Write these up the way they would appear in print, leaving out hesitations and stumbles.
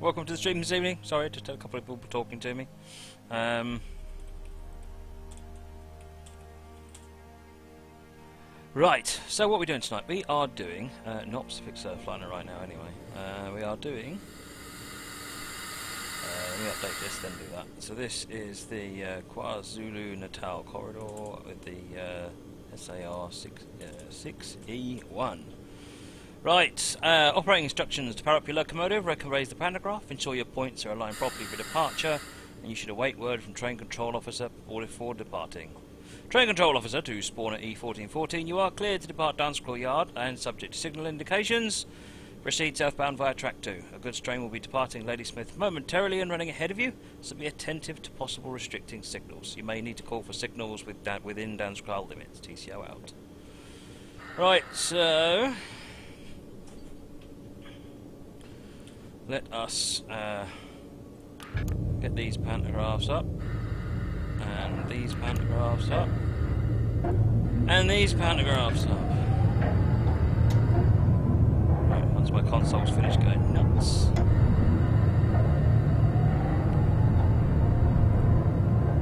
welcome to the stream this evening. Sorry, just had a couple of people talking to me. Right, so what are we doing tonight? We are doing, not Pacific Surfliner right now anyway, we are doing, let me update this then do that. So this is the Kwazulu Natal corridor with the SAR 6E1. Right, operating instructions: to power up your locomotive, raise the pantograph, ensure your points are aligned properly for departure, and you should await word from train control officer before departing. Train control officer to spawn at E1414, you are cleared to depart Downscroll Yard and subject to signal indications. Proceed southbound via track 2. A goods train will be departing Ladysmith momentarily and running ahead of you, so be attentive to possible restricting signals. You may need to call for signals within Downscroll limits. TCO out. Right, so let us get these pantographs up, and these pantographs up, and these pantographs up. Right, once my console's finished going nuts.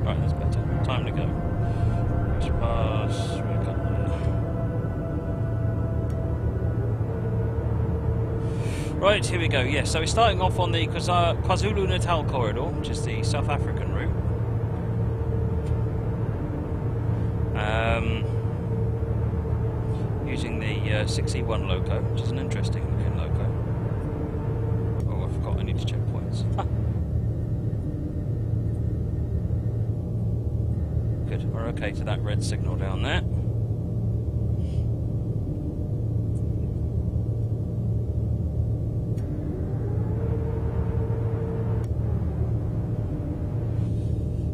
Right, that's better. Time to go. Which pass? Right, here we go. Yes, so we're starting off on the Kwazulu Natal corridor, which is the South African route. Using the 6E1 loco, which is an interesting looking loco. Oh, I forgot I need to check points. Good, we're okay to that red signal down there.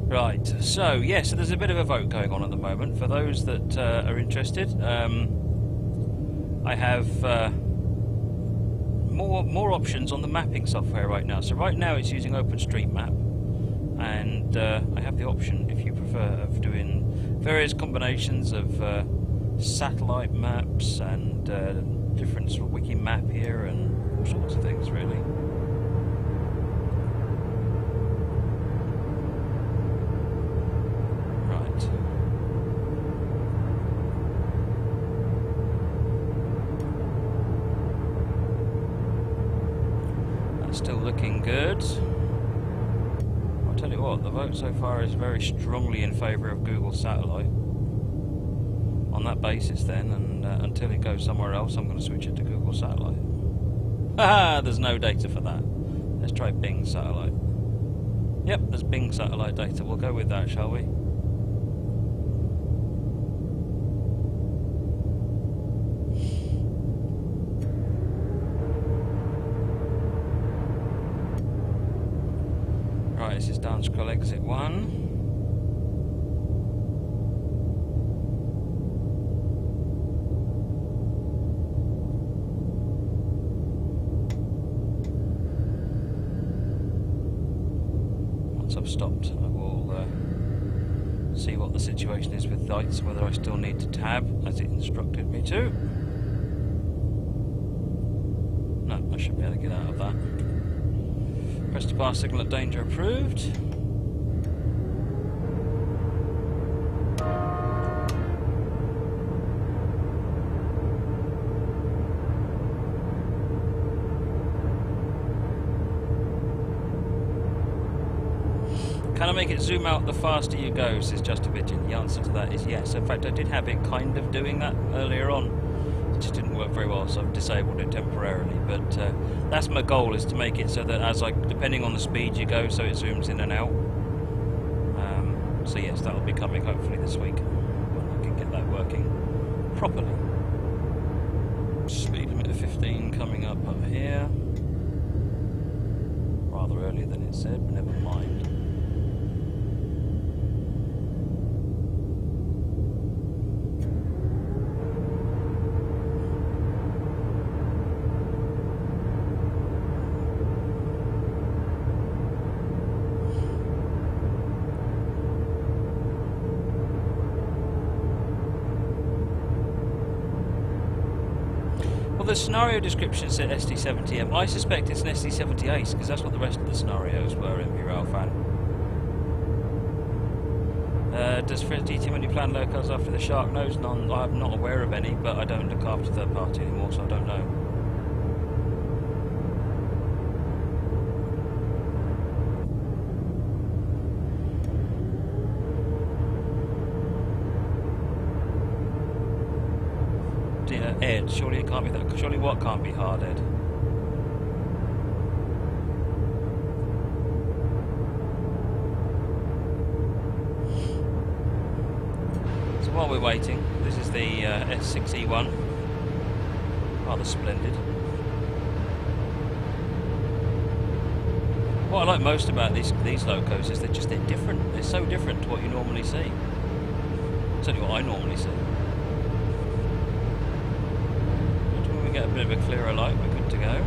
Right, so yes, so there's a bit of a vote going on at the moment. For those that are interested, I have more options on the mapping software right now. So right now it's using OpenStreetMap, and I have the option, if you prefer, of doing various combinations of satellite maps and different sort of wiki map here and all sorts of things, really. Still looking good. I'll tell you what, the vote so far is very strongly in favour of Google Satellite. On that basis then, and until it goes somewhere else, I'm going to switch it to Google Satellite. Haha, there's no data for that. Let's try Bing Satellite. Yep, there's Bing Satellite data. We'll go with that, shall we? This is Downscroll exit 1. Once I've stopped, I will see what the situation is with lights, whether I still need to tab as it instructed me to. No, I should be able to get out of that. Press to pass signal at danger approved. Can I make it zoom out the faster you go, says Just a Pigeon? The answer to that is yes. In fact, I did have it kind of doing that earlier on. It just didn't work very well, so I've disabled it temporarily. But that's my goal, is to make it so that depending on the speed you go, so it zooms in and out. So yes, that'll be coming hopefully this week when I can get that working properly. Speed limit of 15 coming up here. Rather earlier than it said, but never mind. Well, the scenario description said SD70M. I suspect it's an SD70 Ace, because that's what the rest of the scenarios were in Railfan. Does DTM only plan locals after the Shark Nose? None. I'm not aware of any, but I don't look after third party anymore, so I don't know. Ed, surely it can't be that. Surely what can't be hard, Ed? So while we're waiting, this is the S6E1. Rather splendid. What I like most about these locos is they're different. They're so different to what you normally see. Certainly what I normally see. Get a bit of a clearer light, we're good to go.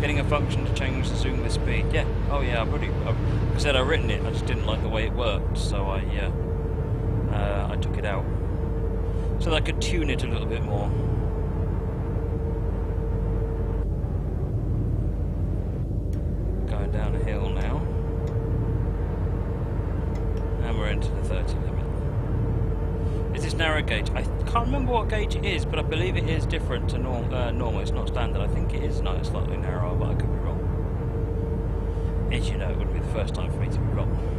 Getting a function to change the zoom with speed. Yeah, oh yeah, like I said, I've written it, I just didn't like the way it worked, so I took it out. So that I could tune it a little bit more. Going down a hill now. And we're into the 30 limit. Is this narrow gauge? I can't remember what gauge it is, but I believe it is different to normal. It's not standard. I think it is slightly narrower, but I could be wrong. As you know, it would be the first time for me to be wrong.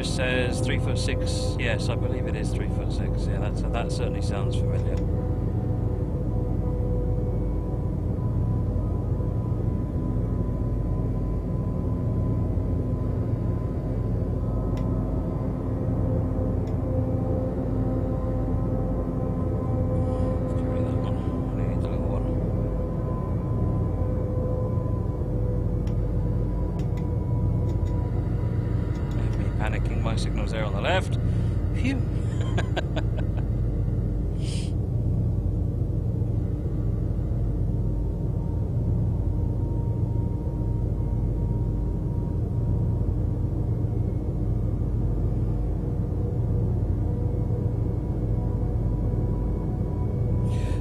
Says 3'6". Yes, I believe it is 3'6". Yeah, that certainly sounds familiar. Signals there on the left. Phew.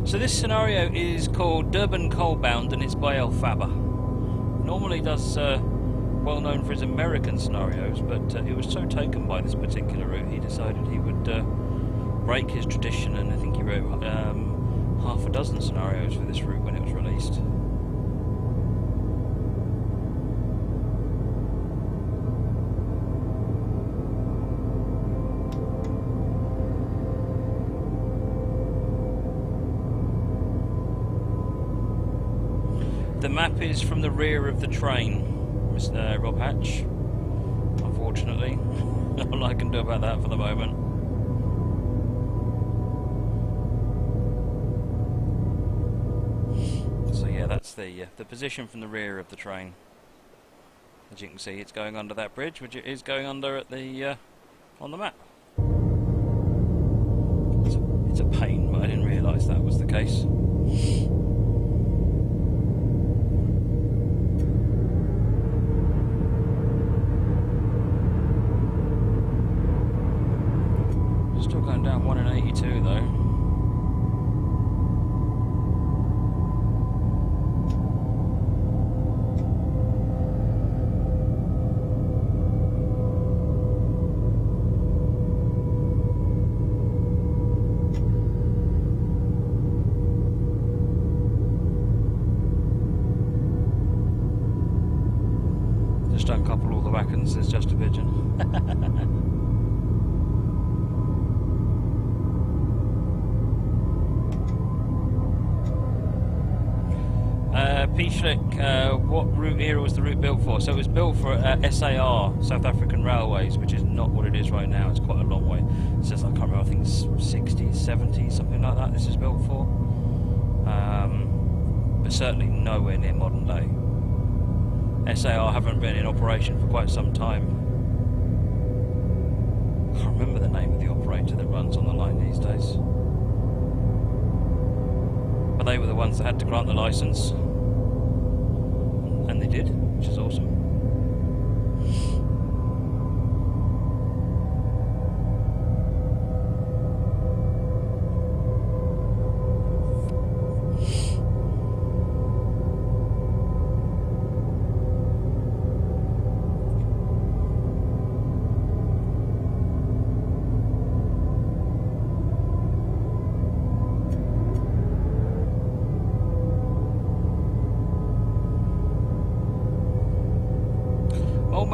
So this scenario is called Durban Coalbound and it's by El Faba. Normally does well known for his American scenarios, but he was so taken by this particular route he decided he would break his tradition, and I think he wrote half a dozen scenarios for this route when it was released. The map is from the rear of the train, Mr. Rob Hatch. Unfortunately, all I can do about that for the moment. So yeah, that's the position from the rear of the train. As you can see, it's going under that bridge, which it is going under at the on the map. It's a pain, but I didn't realise that was the case. Still going down 1 in 82 though. Just uncouple all the wagons, there's just a pigeon. P-Schlick, what route era was the route built for? So it was built for SAR, South African Railways, which is not what it is right now. It's quite a long way. It says, I can't remember, I think it's 60s, 70s, something like that this is built for. but certainly nowhere near modern day. SAR haven't been in operation for quite some time. I can't remember the name of the operator that runs on the line these days. But they were the ones that had to grant the license. And they did, which is awesome.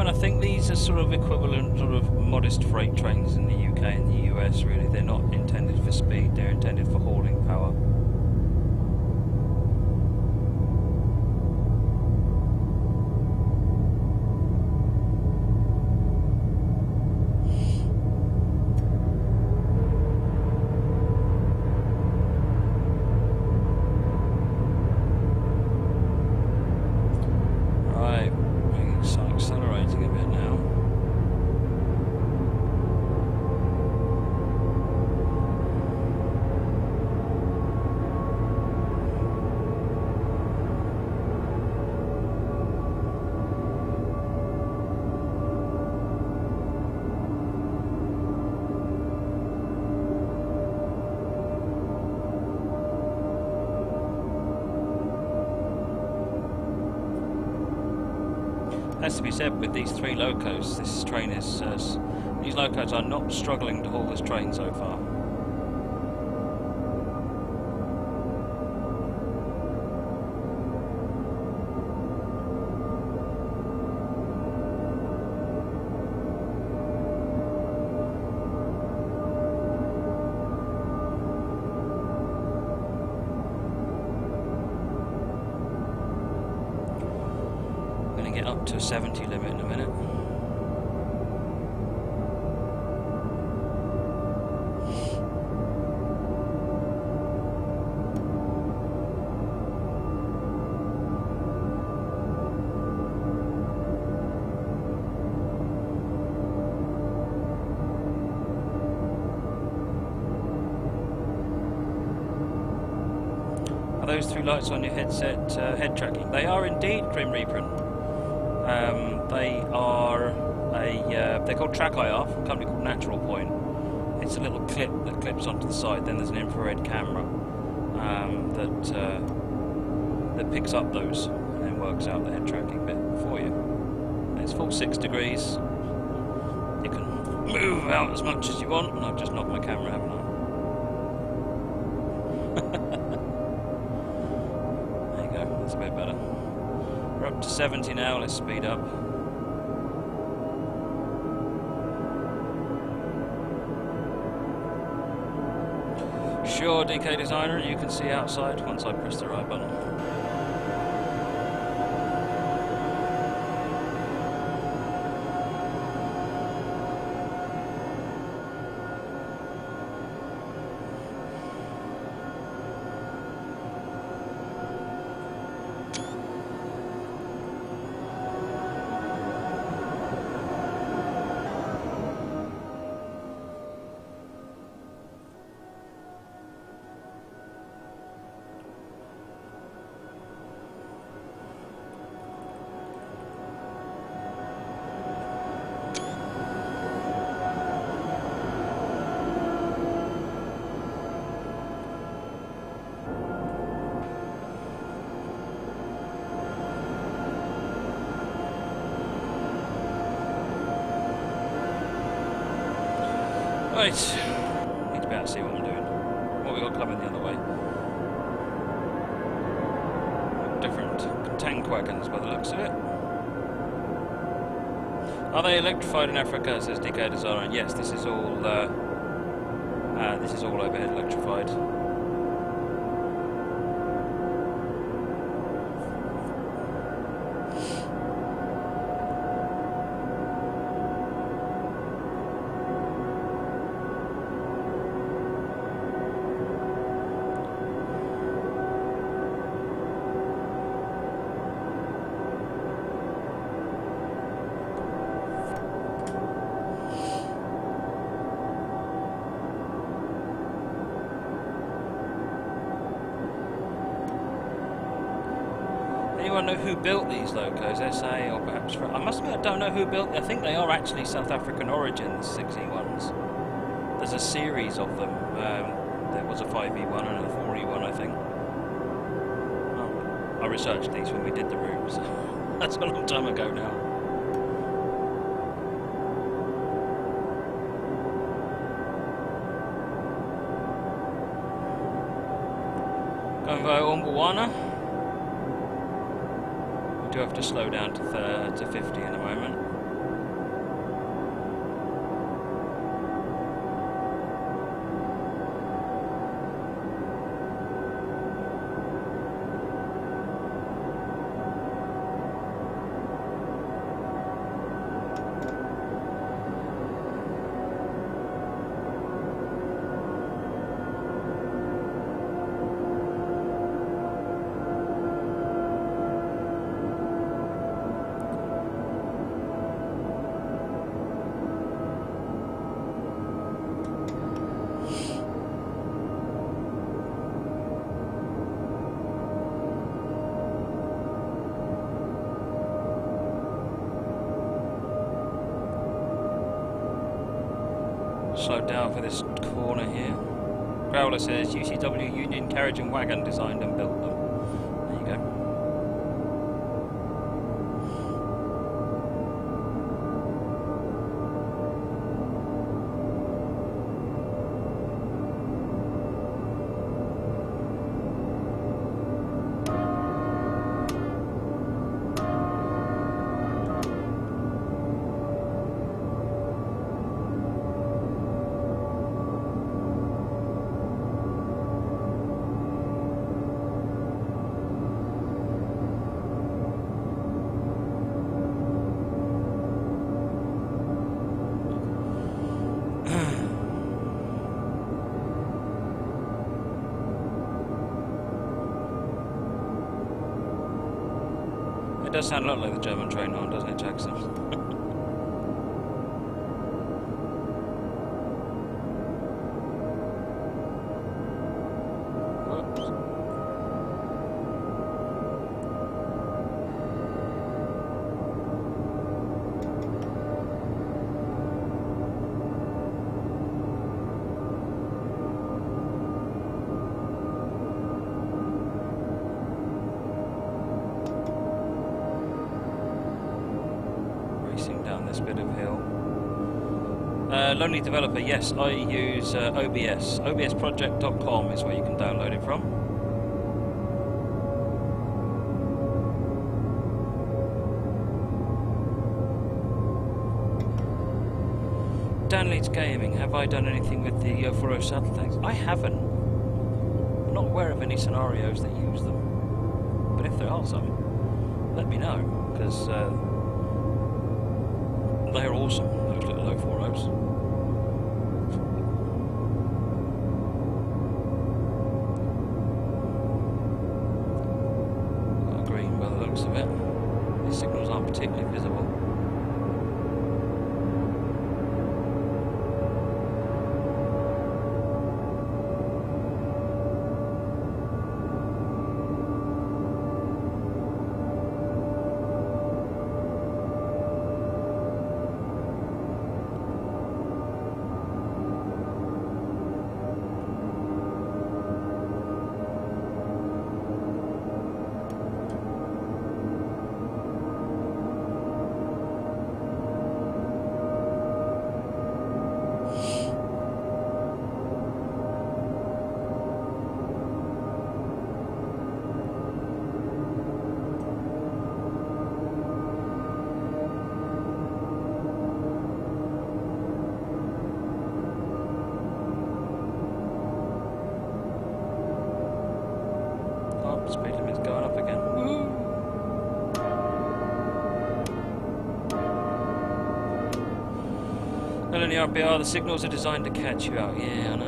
I think these are sort of equivalent, sort of modest freight trains in the UK and the US. Really, they're not intended for speed; they're intended for hauling power. Has to be said, with these three locos, this train is, these locos are not struggling to haul this train so far. Get up to a 70 limit in a minute. Are those three lights on your headset head tracking? They are indeed, Grim Reaper. They're called Track IR from a company called Natural Point. It's a little clip that clips onto the side. Then there's an infrared camera that picks up those and then works out the head tracking bit for you. And it's full 6 degrees. You can move out as much as you want, and I've just knocked my camera, haven't I? There you go. That's a bit better. We're up to 70 now. Let's speed up. Sure, DK Designer, you can see outside once I press the right button. Right, need to be able to see what I'm doing. What we got coming the other way? Different tank wagons by the looks of it. Are they electrified in Africa? Says DK Designer. Yes, this is all overhead electrified. anyone know who built these locos? SA or perhaps... I must admit I don't know who built them. I think they are actually South African origins, 6E1s. There's a series of them. There was a 5E1 and a 4E1, I think. I researched these when we did the route, so that's a long time ago now. Convo Umbuwana. We do have to slow down to 50 in a moment. Slow down for this corner here. Growler says UCW Union Carriage and Wagon designed and built them. There you go. It does sound a lot like the German train horn, doesn't it, Jackson? Whoops. Down this bit of hill. Lonely Developer, yes, I use OBS. obsproject.com is where you can download it from. Dan Leeds Gaming, have I done anything with the 40 saddle tanks? I haven't. I'm not aware of any scenarios that use them. But if there are some, let me know, because they're awesome, those little 040s. Got a green by the looks of it. These signals aren't particularly visible. Speed limit's going up again. Woohoo! Not only RPR, the signals are designed to catch you out. Yeah, I know.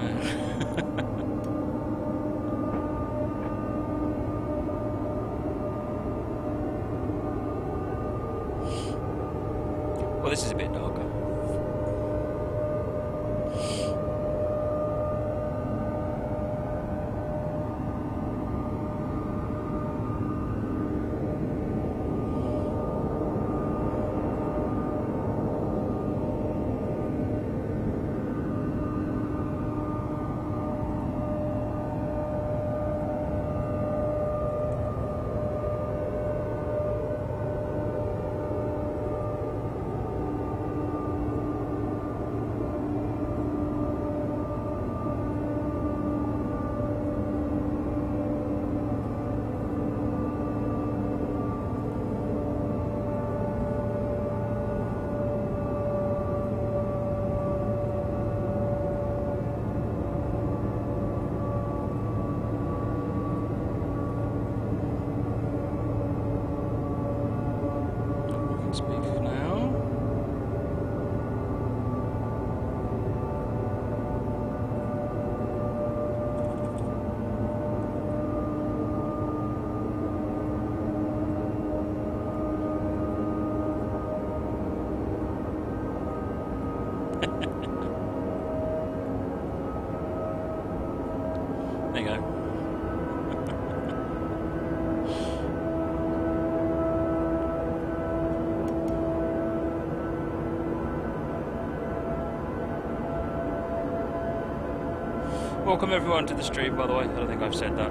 Well, this is a bit darker. Welcome everyone to the stream, by the way. I don't think I've said that.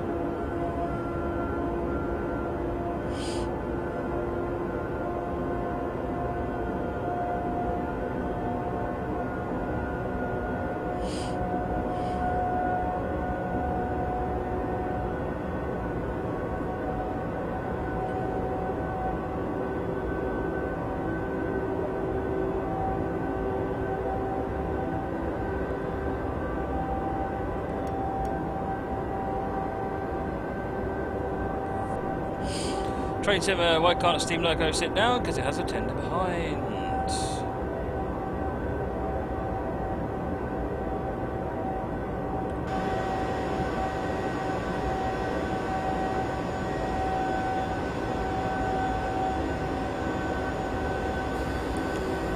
Train Simmer, why can't a steam loco sit down? Because it has a tender behind.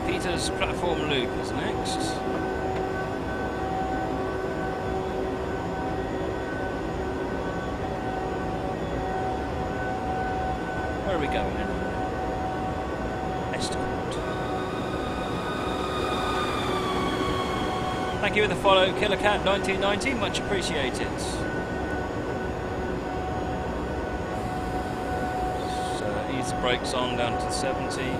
Peter's platform loop is next. Where are we going then? Estimate. Thank you for the follow, KillerCat1990, much appreciated. So ease the brakes on down to 70.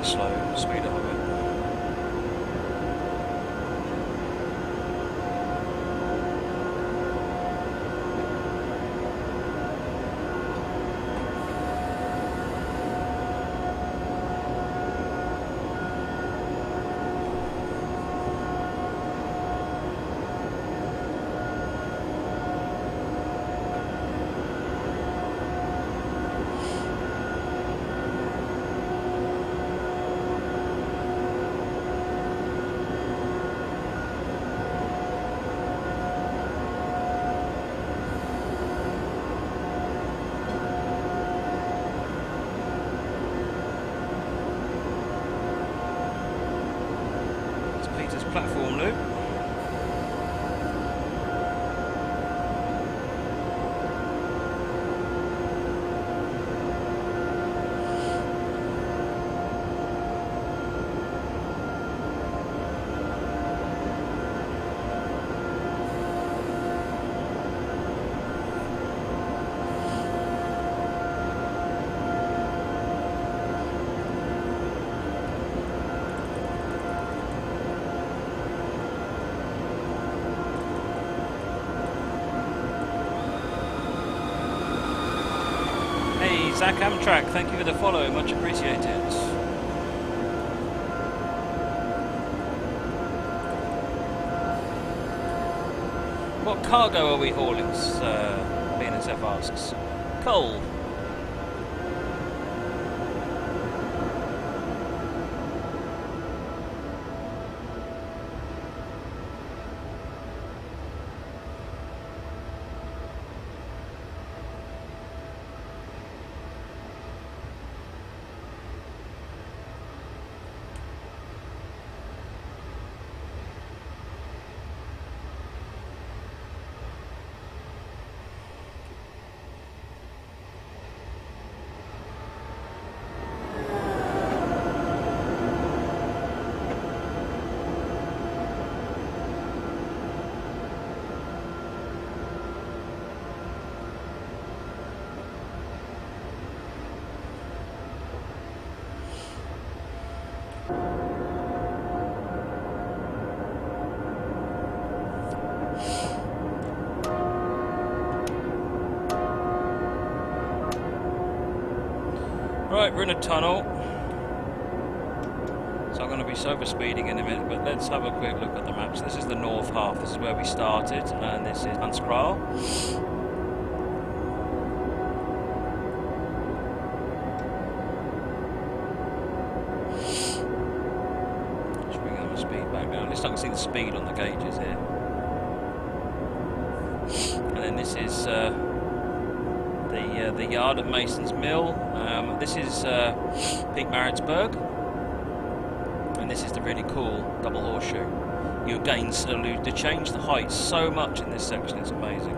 Slow, speed up a bit. Platform loop. Zach Amtrak, thank you for the follow, much appreciated. What cargo are we hauling? BNSF asks. Coal. Right, we're in a tunnel, so I'm going to be sober speeding in a minute, but let's have a quick look at the maps. This is the north half, this is where we started, and this is Hanskral. speed back now. At least I can see the speed on the gauges here. And then this is the yard at Mason's Mill. This is Peak Maritzburg, and this is the really cool double horseshoe. You again to change the height so much in this section. It's amazing.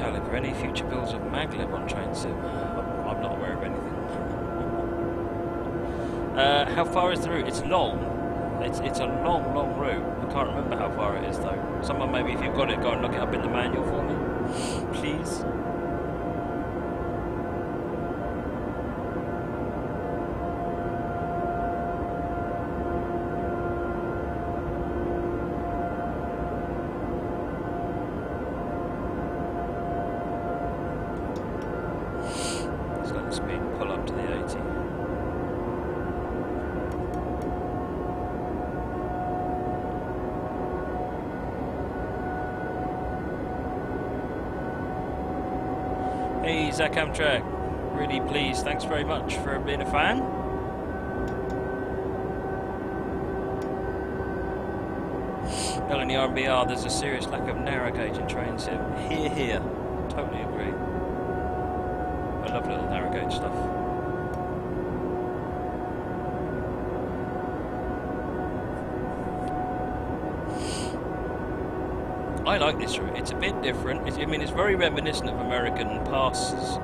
Are there any future builds of maglev on train sim? I'm not aware of anything. How far is the route? It's long. It's a long route. I can't remember how far it is though. Someone maybe, if you've got it, go and look it up in the manual for me, please. Speed pull up to the 80. Hey Zach Amtrak, really pleased, thanks very much for being a fan. Melanie RBR, there's a serious lack of narrow gauge in train sim. Here, totally agree. I love little narrow gauge stuff. I like this route. It's a bit different. I mean, it's very reminiscent of American passes,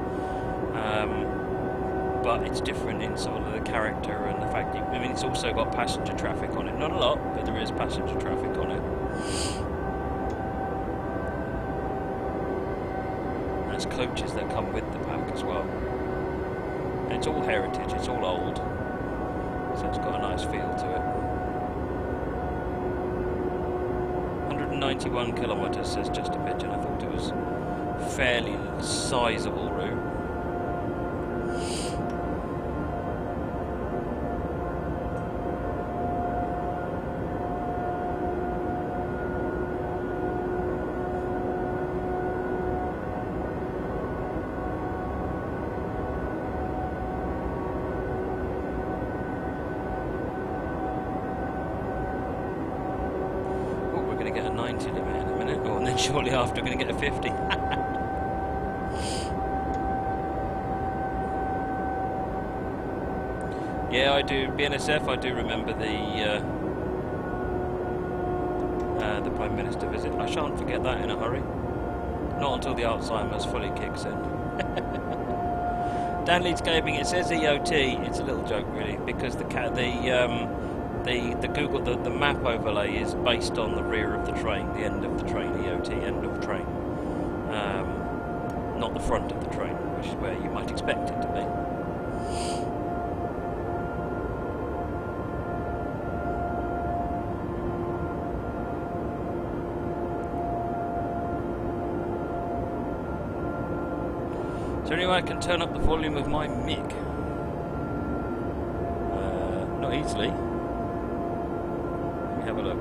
but it's different in sort of the character and the fact that, I mean, it's also got passenger traffic on it. Not a lot, but there is passenger traffic on it. There's coaches that come with the pack as well. And it's all heritage, it's all old, so it's got a nice feel to it. 191 kilometres says Just a Pigeon. I thought it was a fairly sizable route. Get a 90 limit in a minute, and then shortly after we're going to get a 50. Yeah, I do. BNSF, I do remember the Prime Minister visit. I shan't forget that in a hurry. Not until the Alzheimer's fully kicks in. Dan Leeds Gaming, it says EOT. It's a little joke really, because the Google, the map overlay is based on the rear of the train, the end of the train, EOT, end of train, not the front of the train, which is where you might expect it to be. Is there any way I can turn up the volume of my mic? Not easily. Have a look.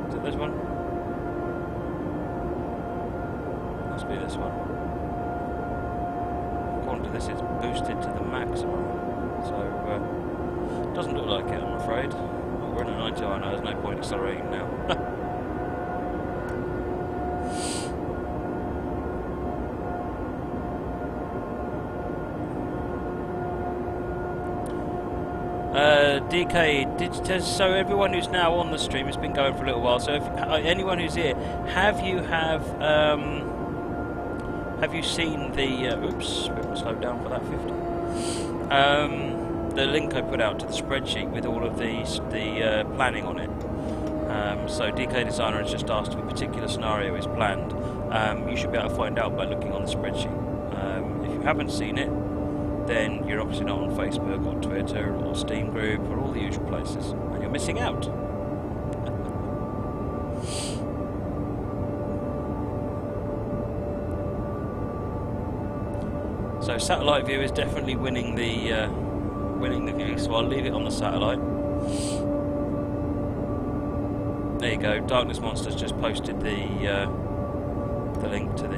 Is it this one? Must be this one. According to this, it's boosted to the maximum, so it doesn't look like it, I'm afraid. Well, we're in a 90. I know there's no point accelerating now. DK, so everyone who's now on the stream, it's been going for a little while, so if, anyone who's here, have you seen the, oops, a bit slowed down for that 50, the link I put out to the spreadsheet with all of the planning on it. So DK Designer has just asked if a particular scenario is planned. You should be able to find out by looking on the spreadsheet. If you haven't seen it, then you're obviously not on Facebook or Twitter or Steam Group or all the usual places, and you're missing out. So satellite view is definitely winning the view, so I'll leave it on the satellite. There you go. Darkness Monster's just posted the link to the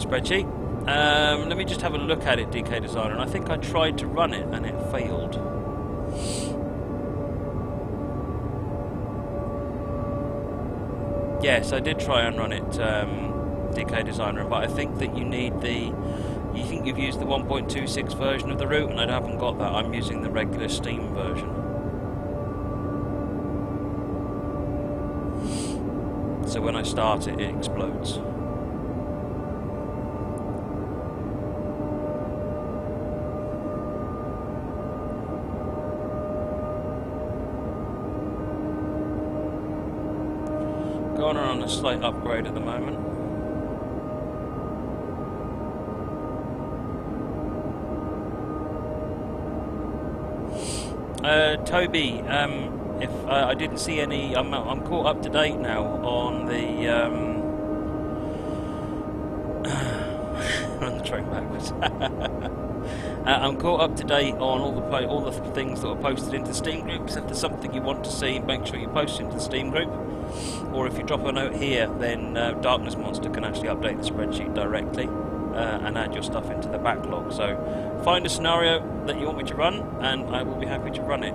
spreadsheet. Let me just have a look at it, DK Designer, and I think I tried to run it and it failed. Yes, I did try and run it, DK Designer, but I think that you need the... You think you've used the 1.26 version of the route, and I haven't got that. I'm using the regular Steam version. So when I start it, it explodes. Going on a slight upgrade at the moment. Toby, if I didn't see any, I'm caught up to date now on the run the train backwards. I'm caught up to date on all the things that were posted into the Steam group. So if there's something you want to see, make sure you post it into the Steam group. Or if you drop a note here, then Darkness Monster can actually update the spreadsheet directly and add your stuff into the backlog. So find a scenario that you want me to run, and I will be happy to run it.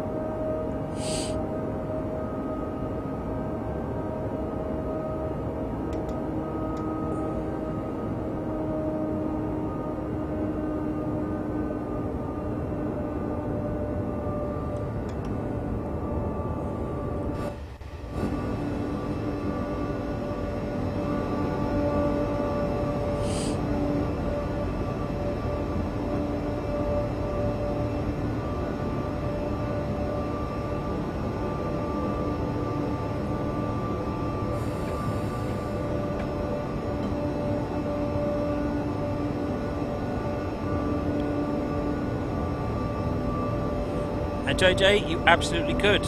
And JJ, you absolutely could.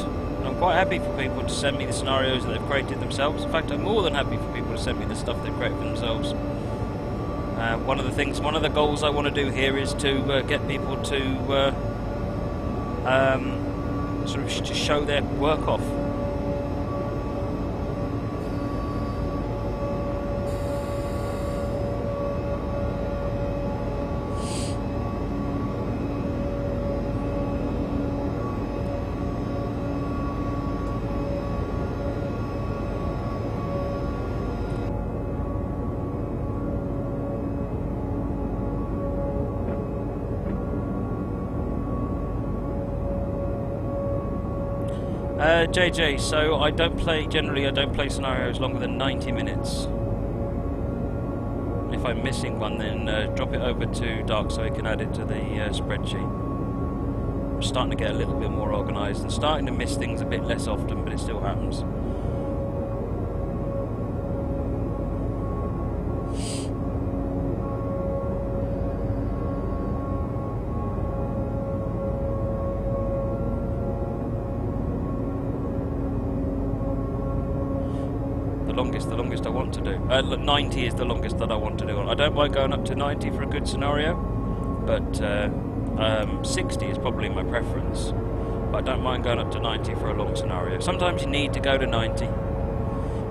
I'm quite happy for people to send me the scenarios that they've created themselves. In fact, I'm more than happy for people to send me the stuff they've created for themselves. One of the goals I want to do here is to get people to sort of to show their work off. JJ, so I don't play scenarios longer than 90 minutes. If I'm missing one, then drop it over to Dark so he can add it to the spreadsheet. I'm starting to get a little bit more organised and starting to miss things a bit less often, but it still happens. The longest I want to do. 90 is the longest that I want to do. I don't mind going up to 90 for a good scenario, but 60 is probably my preference. But I don't mind going up to 90 for a long scenario. Sometimes you need to go to 90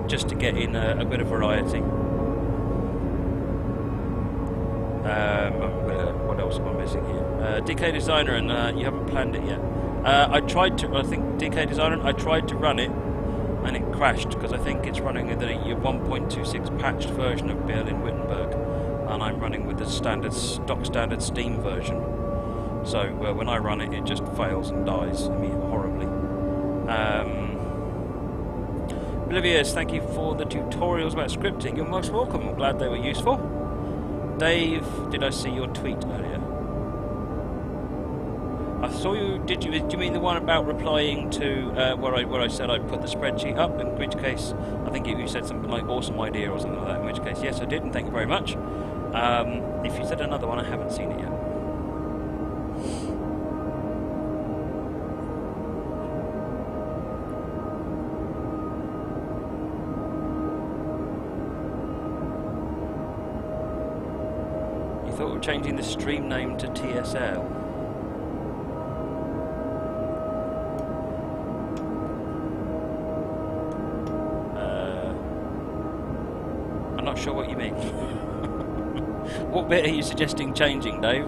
just to get in a bit of variety. What else am I missing here? DK Designer, and you haven't planned it yet. I tried to run it, and it crashed because I think it's running with the 1.26 patched version of Berlin-Wittenberg, and I'm running with the stock standard Steam version. So when I run it, it just fails and dies. I mean, horribly. Olivia's, thank you for the tutorials about scripting. You're most welcome. I'm glad they were useful. Dave, did I see your tweet earlier? I saw you. Do you mean the one about replying to where I said I'd put the spreadsheet up? In which case, I think you said something like "awesome idea" or something like that. In which case, yes, I did, and thank you very much. If you said another one, I haven't seen it yet. You thought of changing the stream name to TSL? I'm not sure what you mean. What bit are you suggesting changing, Dave?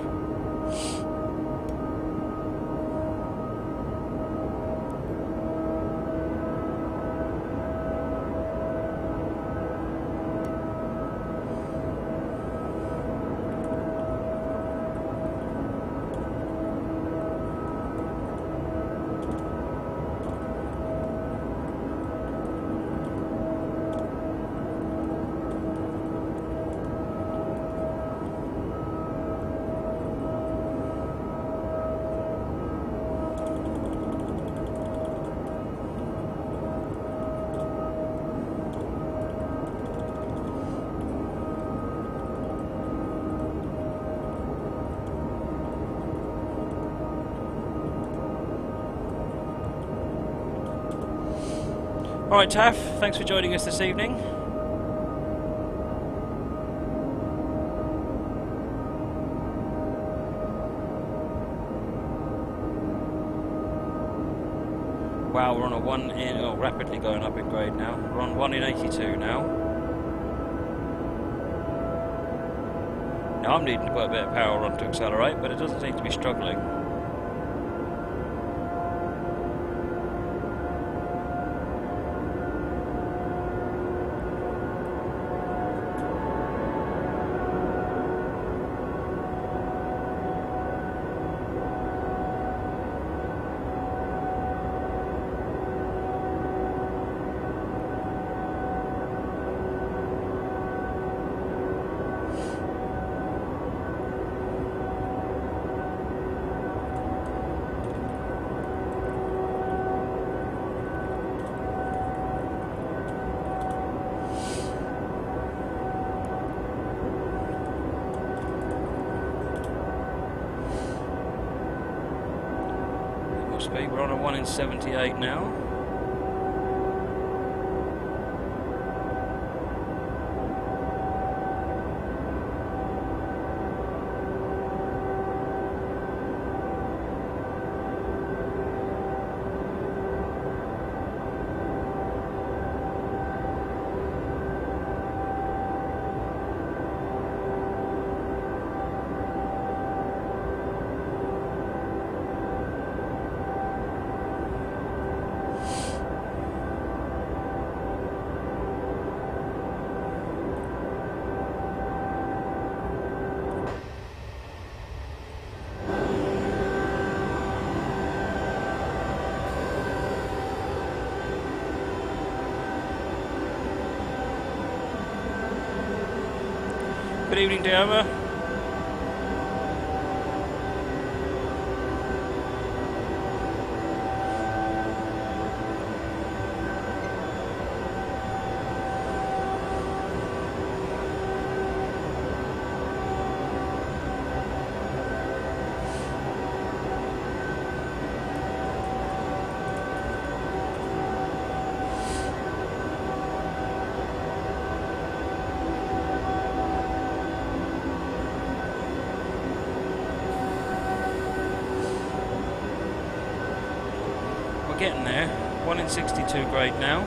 Alright, Taff, thanks for joining us this evening. Wow, we're on a 1 in, oh, rapidly going up in grade now. We're on 1 in 82 now. Now I'm needing to put a bit of power on to accelerate, but it doesn't seem to be struggling. We're on a 1 in 78 now. Good evening, Dioma. Getting there. 1 in 62 grade now.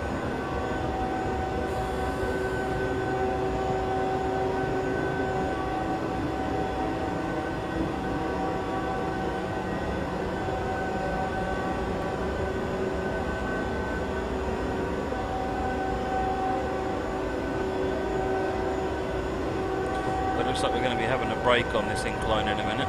But it looks like we're going to be having a break on this incline in a minute.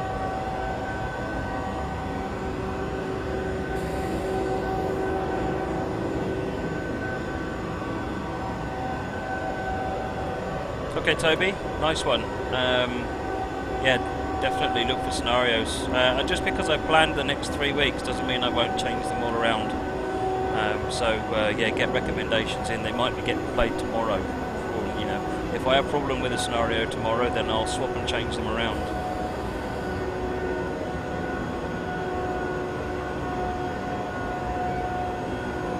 Okay, Toby, nice one. Yeah, definitely look for scenarios. Just because I planned the next 3 weeks doesn't mean I won't change them all around. Yeah, get recommendations in. They might be getting played tomorrow, or if if I have a problem with a scenario tomorrow, then I'll swap and change them around.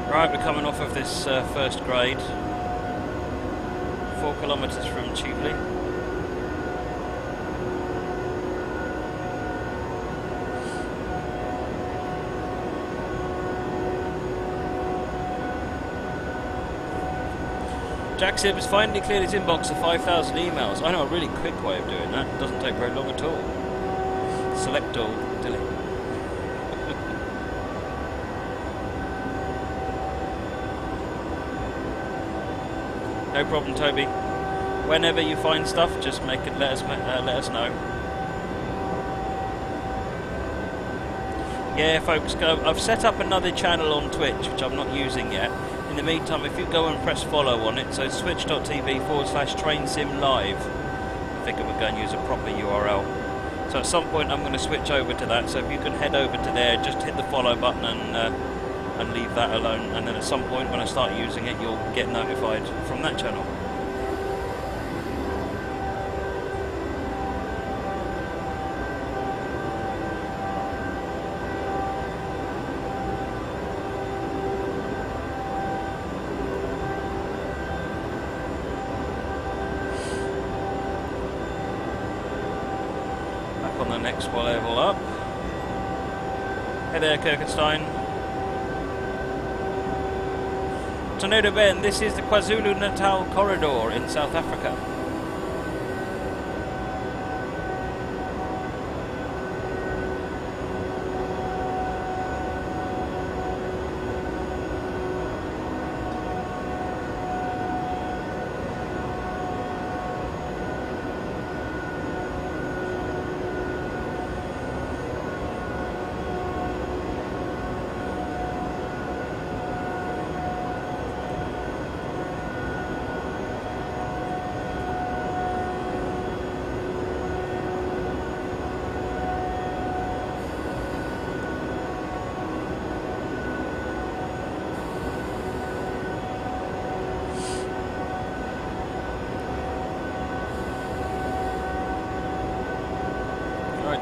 Right, we're coming off of this first grade. 4 kilometres from Chivli. Jack Sib has finally cleared his inbox of 5,000 emails. I know a really quick way of doing that. It doesn't take very long at all. Select all, delete. No problem, Toby. Whenever you find stuff, just let us know. Yeah, folks, I've set up another channel on Twitch, which I'm not using yet. In the meantime, if you go and press follow on it, so switch.tv/trainsimlive. I think I would go and use a proper URL. So at some point I'm going to switch over to that, so if you can head over to there, just hit the follow button and leave that alone, and then at some point when I start using it, you'll get notified from that channel. On the next level up. Hey there, Kirkenstein. Tornado Ben, this is the Kwazulu Natal corridor in South Africa.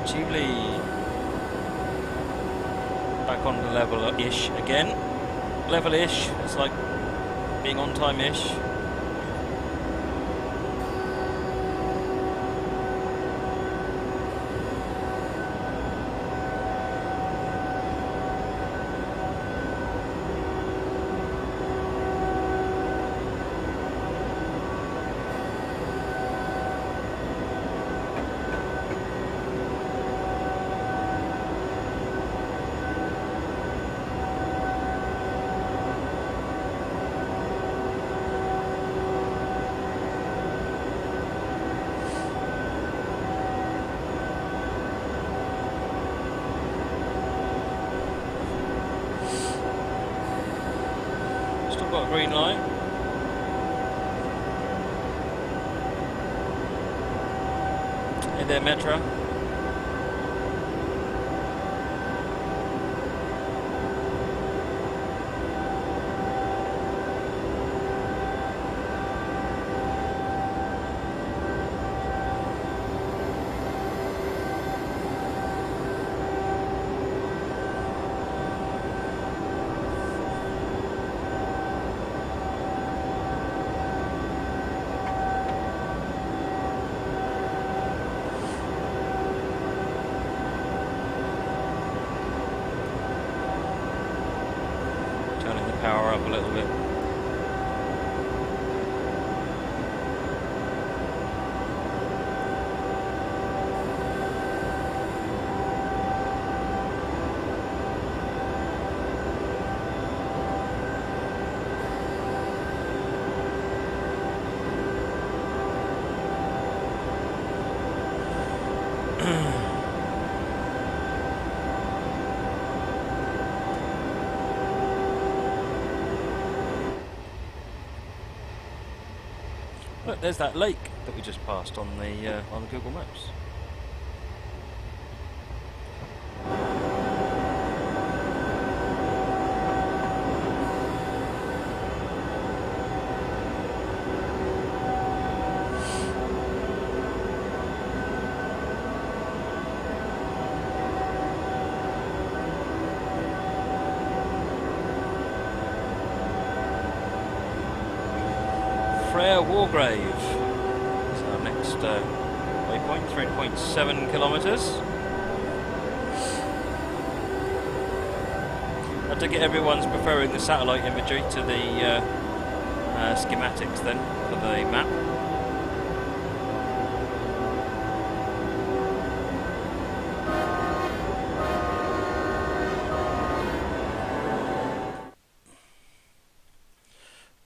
Chivli back on the level-ish again. Level-ish, it's like being on time-ish. Got a green light. Hey there, Metro. Power up a little bit. Look, there's that lake that we just passed on the Google Maps. Wargrave. That's our next waypoint, 3.7 kilometres. I take it everyone's preferring the satellite imagery to the schematics then, for the map.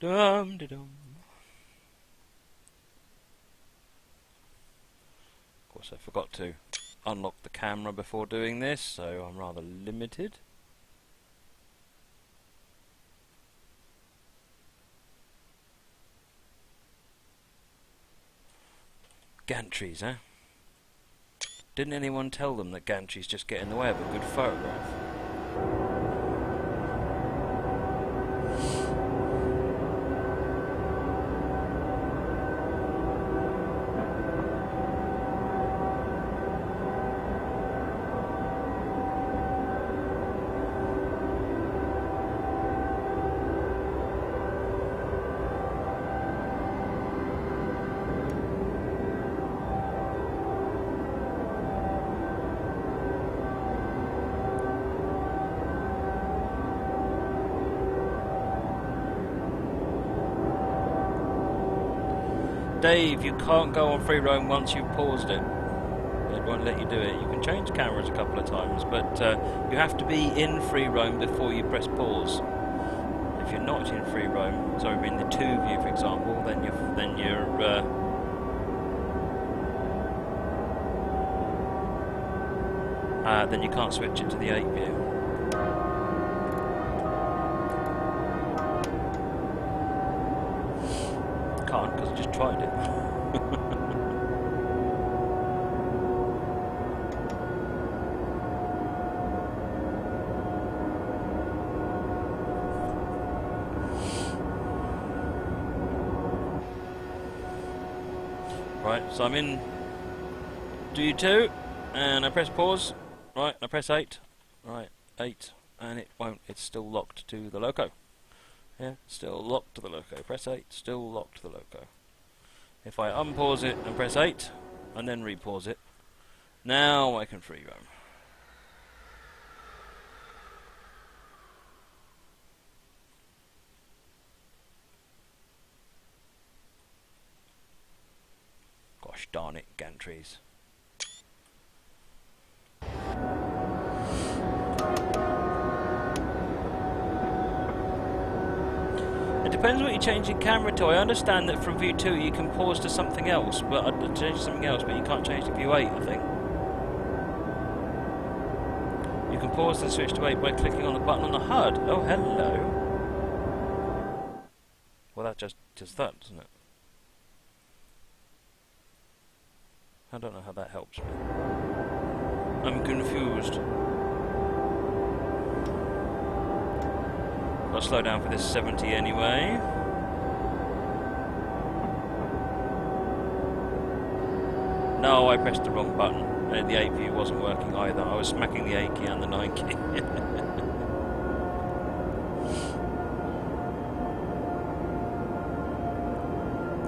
Dum-de-dum. Of course I forgot to unlock the camera before doing this, so I'm rather limited. Gantries, eh? Didn't anyone tell them that gantries just get in the way of a good photograph? Dave, you can't go on free roam once you've paused it. It won't let you do it. You can change cameras a couple of times, but you have to be in free roam before you press pause. If you're not in free roam, so in the 2 view, for example, then you can't switch it to the 8 view. Can't, because I just tried it. Right, so I'm in D2, and I press pause. Right, I press 8. Right, 8, and it won't. It's still locked to the loco. Yeah, still locked to the loco. Press 8, still locked to the loco. If I unpause it and press 8, and then repause it, now I can free roam. Gosh darn it, gantries. It depends what you change your camera to. I understand that from view 2 you can pause to something else, but change to something else, but you can't change to view 8, I think. You can pause and switch to 8 by clicking on the button on the HUD. Oh, hello. Well, that just does that, doesn't it? I don't know how that helps me. I'm confused. I'll slow down for this 70 anyway. No, I pressed the wrong button. The 8 view wasn't working either. I was smacking the 8 key and the 9 key.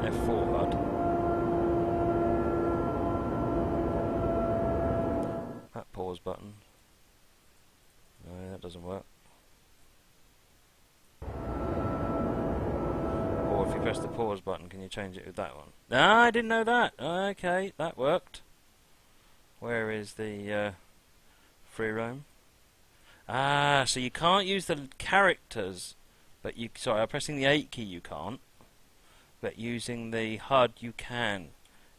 F4 HUD. That pause button. No, that doesn't work. Or if you press the pause button, can you change it with that one? Ah, I didn't know that. Okay, that worked. Where is the free roam? Ah, so you can't use the characters, but you. Sorry, I'm pressing the 8 key. You can't, but using the HUD you can.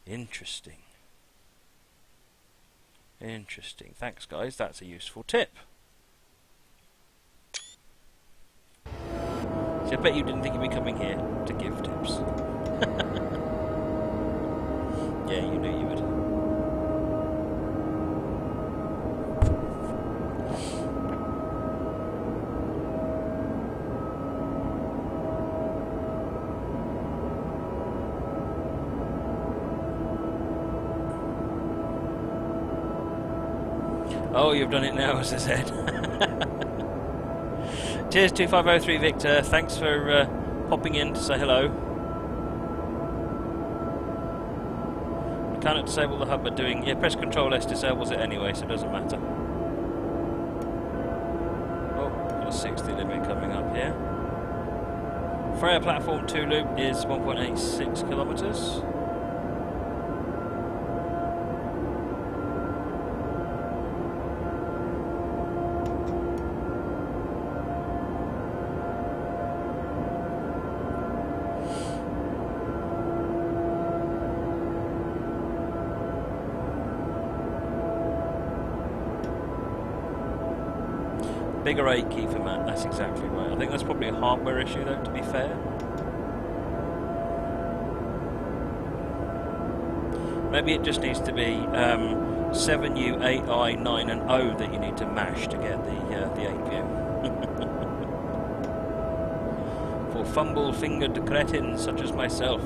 Interesting. Interesting. Thanks, guys. That's a useful tip. See, I bet you didn't think you'd be coming here to give tips. Yeah, you knew you would. Oh, you've done it now, as I said. Cheers, 2503 Victor. Thanks for popping in to say hello. Cannot disable the hub, but doing... Yeah, press Control S disables it anyway, so it doesn't matter. Oh, got a 60 limit coming up here. Freya Platform 2 loop is 1.86 kilometres. Bigger 8 key for Matt, that's exactly right. I think that's probably a hardware issue though, to be fair. Maybe it just needs to be 7U, 8I, 9 and O that you need to mash to get the 8 view. For fumble-fingered cretins such as myself.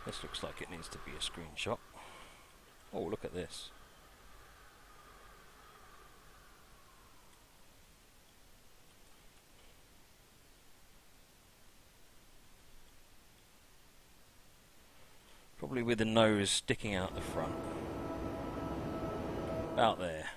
This looks like it needs to be a screenshot. Oh, look at this. Probably with the nose sticking out the front. About there.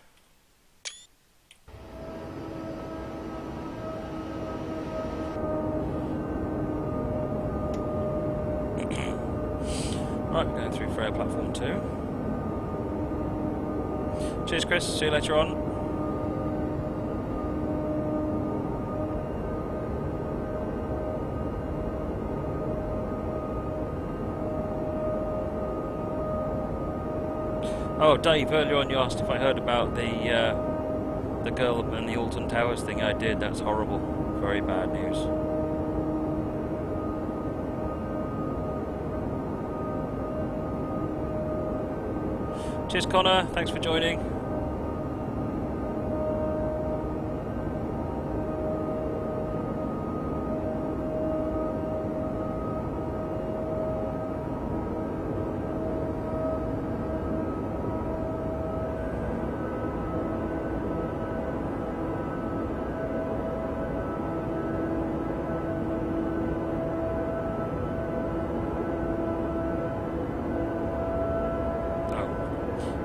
Right, we're going through Freya Platform 2. Cheers, Chris. See you later on. Oh, Dave, earlier on you asked if I heard about the girl and the Alton Towers thing. I did. That's horrible. Very bad news. Cheers, Connor. Thanks for joining.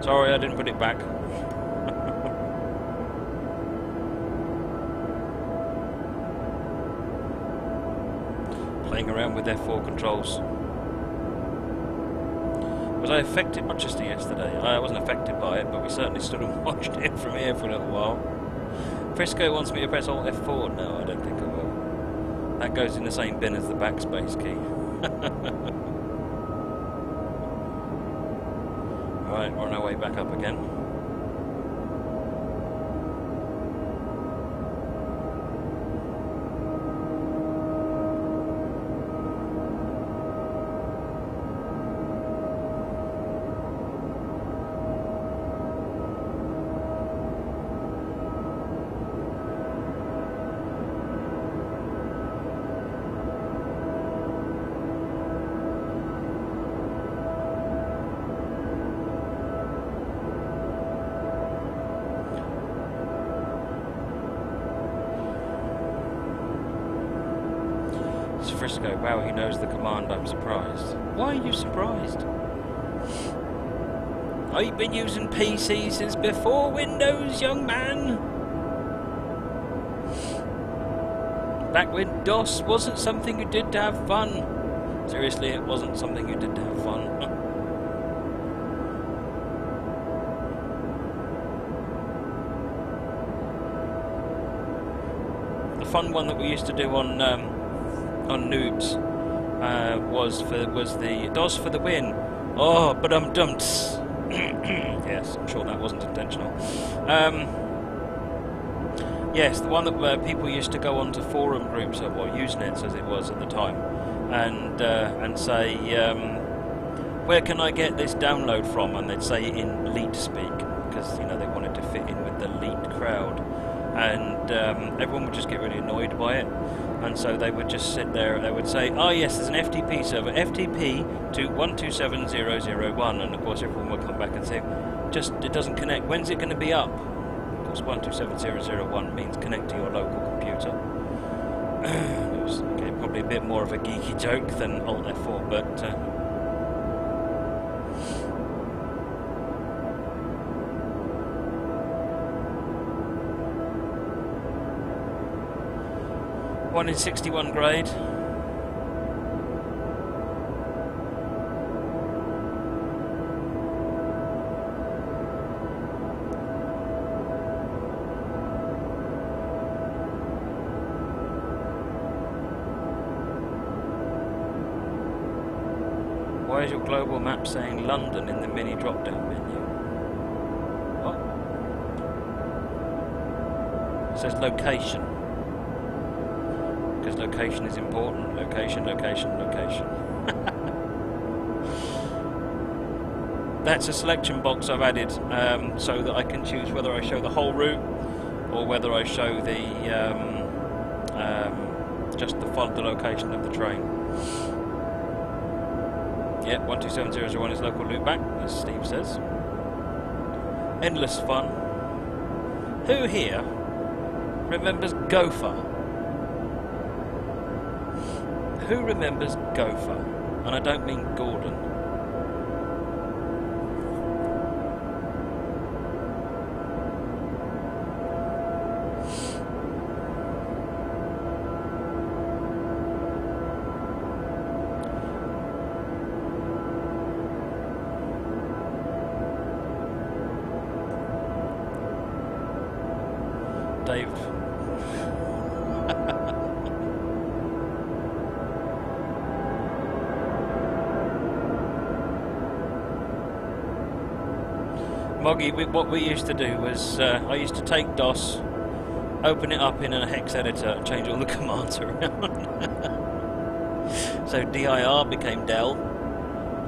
Sorry, I didn't put it back. Playing around with F4 controls. Was I affected by Manchester yesterday? I wasn't affected by it, but we certainly stood and watched it from here for a little while. Frisco wants me to press Alt F4. No, I don't think I will. That goes in the same bin as the backspace key. Right, we're on our way back up again. Frisco, wow, he knows the command, I'm surprised. Why are you surprised? I've been using PC since before Windows, young man. Back when DOS wasn't something you did to have fun. Seriously, it wasn't something you did to have fun. The fun one that we used to do on Noobs was the DOS for the win. Oh, but dumps. Yes, I'm sure that wasn't intentional. Yes, the one that people used to go onto forum groups, or Usenets as it was at the time, and say, where can I get this download from? And they'd say it in leet speak, because they wanted to fit in with the leet crowd. and everyone would just get really annoyed by it. And so they would just sit there, they would say, oh yes, there's an FTP server, FTP to 127.0.0.1, and of course everyone would come back and say, just, it doesn't connect, when's it going to be up? Of course 127.0.0.1 means connect to your local computer. It was probably a bit more of a geeky joke than Alt F4, but... 1 in 61 grade. Why is your global map saying London in the mini drop-down menu? What? It says location. Because location is important. Location, location, location. That's a selection box I've added so that I can choose whether I show the whole route or whether I show the just the location of the train. Yep, 127.0.0.1 is local loopback, as Steve says. Endless fun. Who here remembers Gopher? Who remembers Gopher? And I don't mean Gordon. Dave. Moggy, what we used to do was I used to take DOS, open it up in a hex editor, and change all the commands around. So dir became del.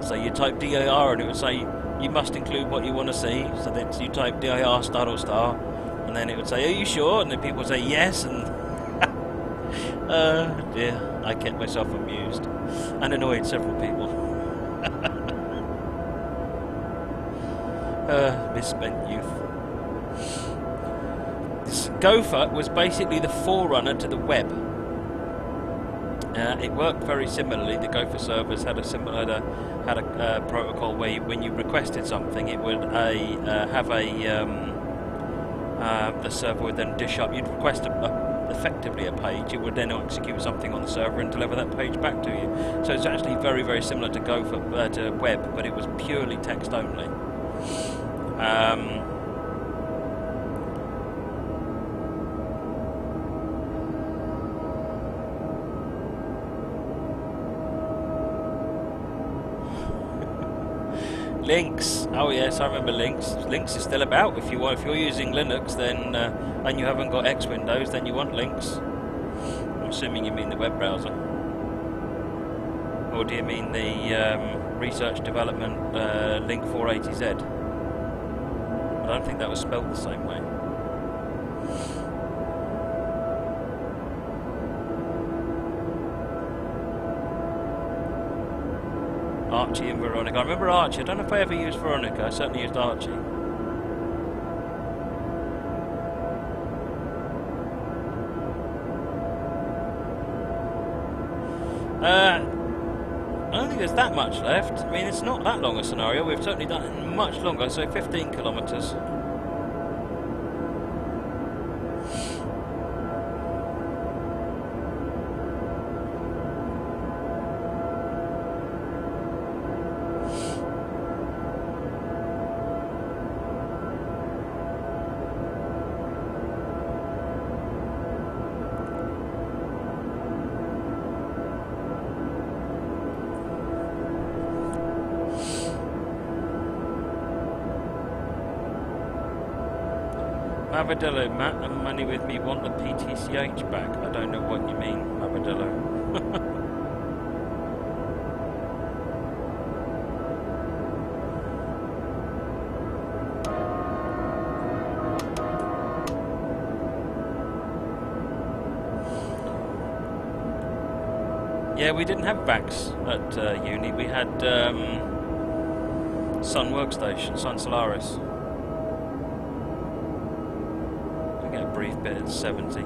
So you type dir and it would say you must include what you want to see. So then you type dir star or star, and then it would say, are you sure? And then people would say yes, and dear, I kept myself amused and annoyed several people. Misspent youth. This Gopher was basically the forerunner to the web. It worked very similarly. The Gopher servers had a similar protocol where when you requested something, it would have the server would then dish up. You'd request effectively a page. It would then execute something on the server and deliver that page back to you. So it's actually very, very similar to Gopher to web, but it was purely text only. Links. Oh yes, I remember Links. Links is still about. If you're using Linux, then and you haven't got X Windows, then you want Links. I'm assuming you mean the web browser, or do you mean the research development Link 480Z? I don't think that was spelled the same way. Archie and Veronica. I remember Archie. I don't know if I ever used Veronica. I certainly used Archie. I don't think there's that much left. I mean, it's not that long a scenario. We've certainly done it much longer, so 15 kilometres. Mavadillo, Matt and Money with me want the PTCH back. I don't know what you mean, Mavadillo. Yeah, we didn't have backs at uni. We had Sun Workstation, Sun Solaris. We get a brief bit at 70.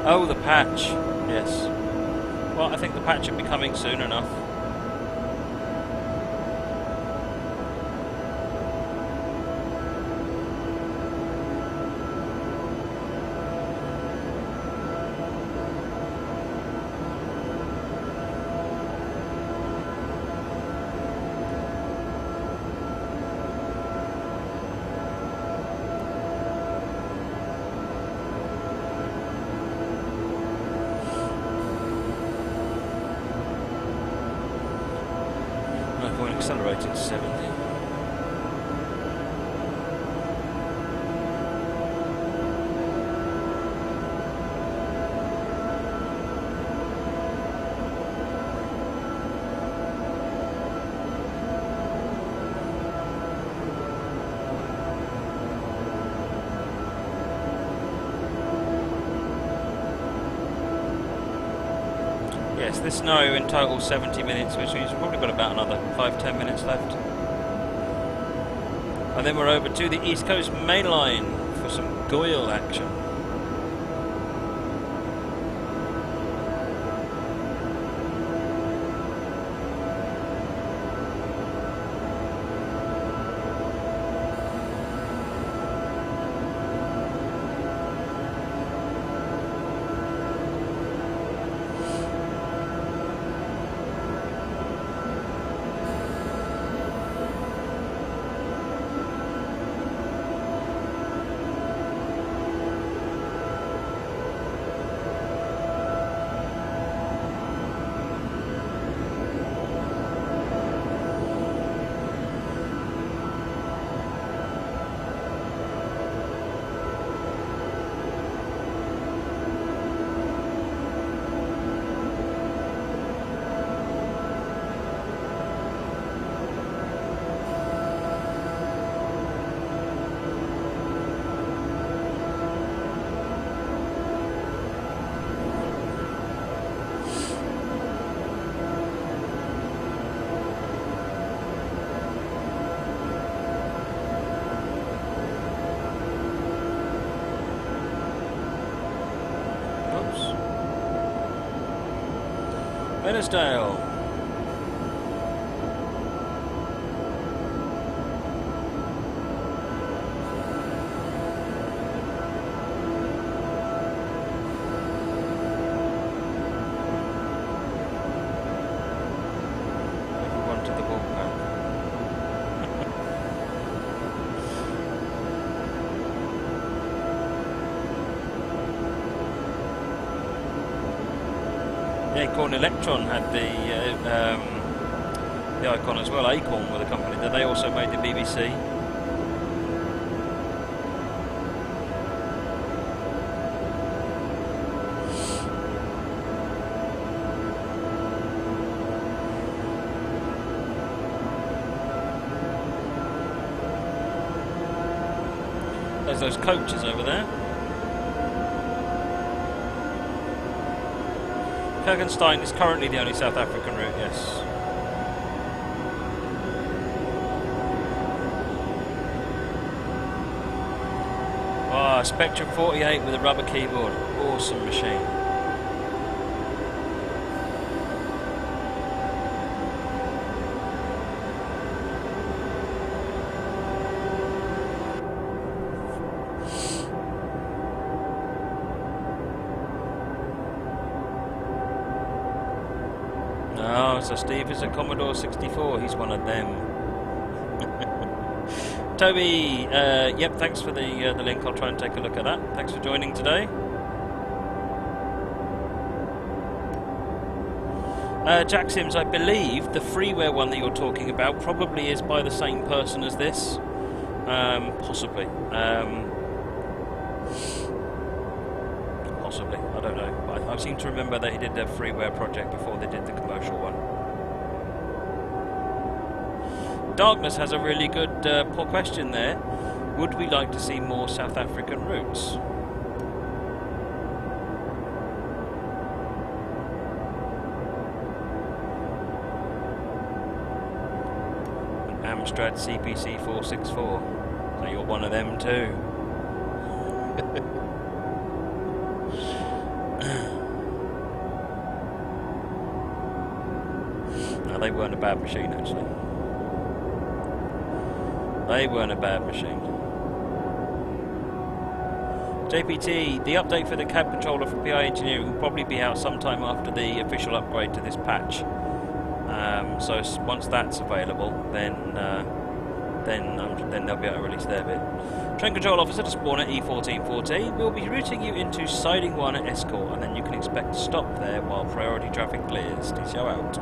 Oh, the patch. Yes. Well, I think the patch will be coming soon enough. Accelerating to 70. Yes, this scenario in total 70 minutes, which means we've probably got about another 5-10 minutes left. And then we're over to the East Coast Main Line for some Goyle action. Venisdale. Everyone to the bullpen. The Acorn Electron had the icon as well. Acorn were the company that they also made the BBC. There's those coaches over there. Kurgenstein is currently the only South African route, yes. Ah, Spectrum 48 with a rubber keyboard. Awesome machine. Oh, so Steve is a Commodore 64. He's one of them. Toby, yep, thanks for the link. I'll try and take a look at that. Thanks for joining today. Jack Sims, I believe the freeware one that you're talking about probably is by the same person as this. Possibly. Possibly, I don't know. But I seem to remember that he did a freeware project before they did the commercial one. Darkness has a really good question there. Would we like to see more South African routes? Amstrad CPC 464. So you're one of them too. No, they weren't a bad machine actually. They weren't a bad machine. JPT, the update for the cab controller for PI Engineering will probably be out sometime after the official upgrade to this patch. So once that's available, then they'll be able to release their bit. Train control officer to spawn at E1440. We'll be routing you into siding 1 at Escort, and then you can expect to stop there while priority traffic clears. TCO out.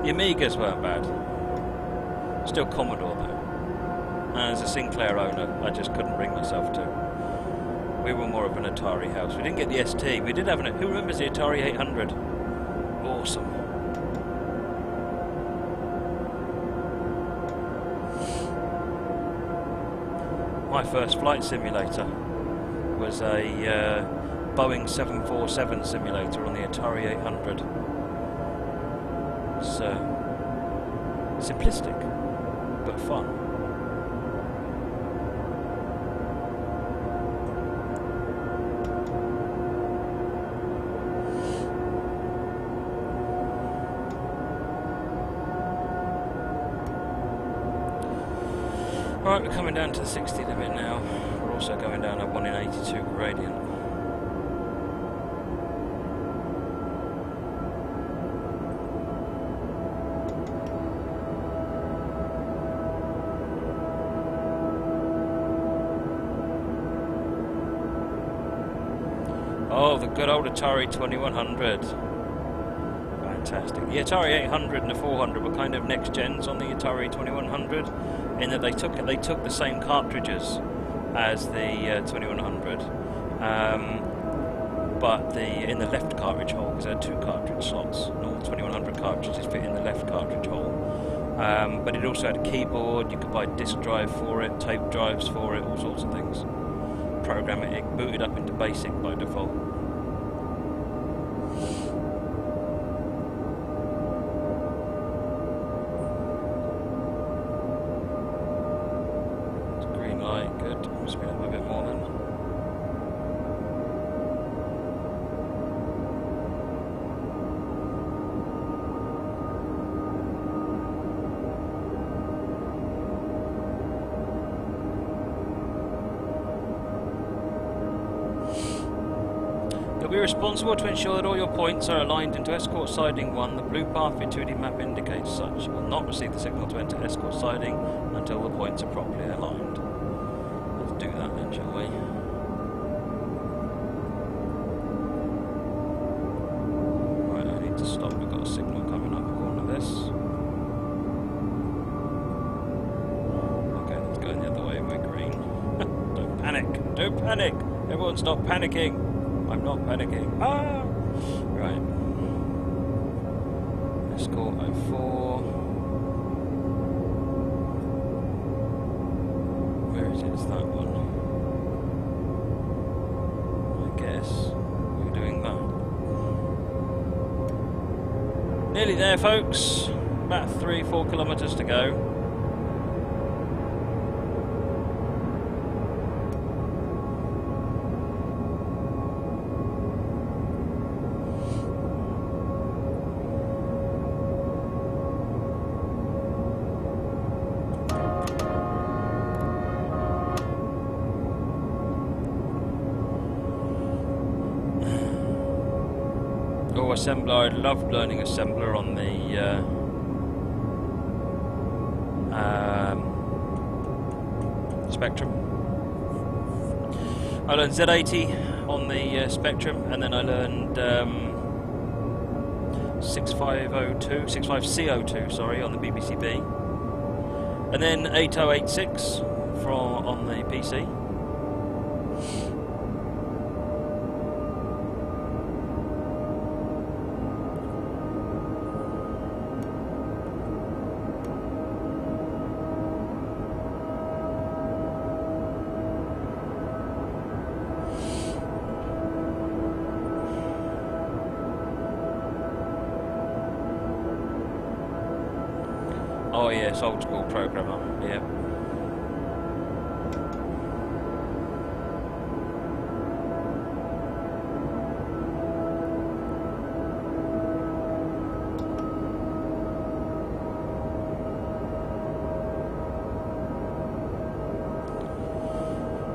The Amigas weren't bad. Still Commodore though. And as a Sinclair owner, I just couldn't bring myself to. We were more of an Atari house. We didn't get the ST. We did have an... Who remembers the Atari 800? Awesome. My first flight simulator was a Boeing 747 simulator on the Atari 800. It's simplistic, but fun. Right, we're coming down to the 60 limit now. We're also going down a 1 in 82 gradient. Oh, the good old Atari 2100. Fantastic. The Atari 800 and the 400 were kind of next gens on the Atari 2100, in that they took the same cartridges as the 2100, but in the left cartridge hole, because there are 2 cartridge slots. Normal 2100 cartridges fit in the left cartridge hole. But it also had a keyboard. You could buy disk drive for it, tape drives for it, all sorts of things. Program it booted up into BASIC by default. It's green light, good. Speed up a bit more then. You'll be responsible to ensure that all your points are aligned into Escort Siding 1. The blue path your 2D map indicates such. You will not receive the signal to enter Escort Siding until the points are properly aligned. Let's do that then, shall we? Right, I need to stop. We've got a signal coming up the corner of this. Okay, let's go the other way. We're green. Don't panic! Don't panic! Everyone stop panicking! I'm not panicking. Ah! Right. Escort 04. Where is it? It's that one. I guess we're doing that. Nearly there, folks. About 3-4 kilometres to go. Assembler, I loved learning assembler on the Spectrum. I learned Z80 on the Spectrum, and then I learned 65C02, sorry, on the BBCB, and then 8086 on the PC. Oh yes, old school programmer. Yeah.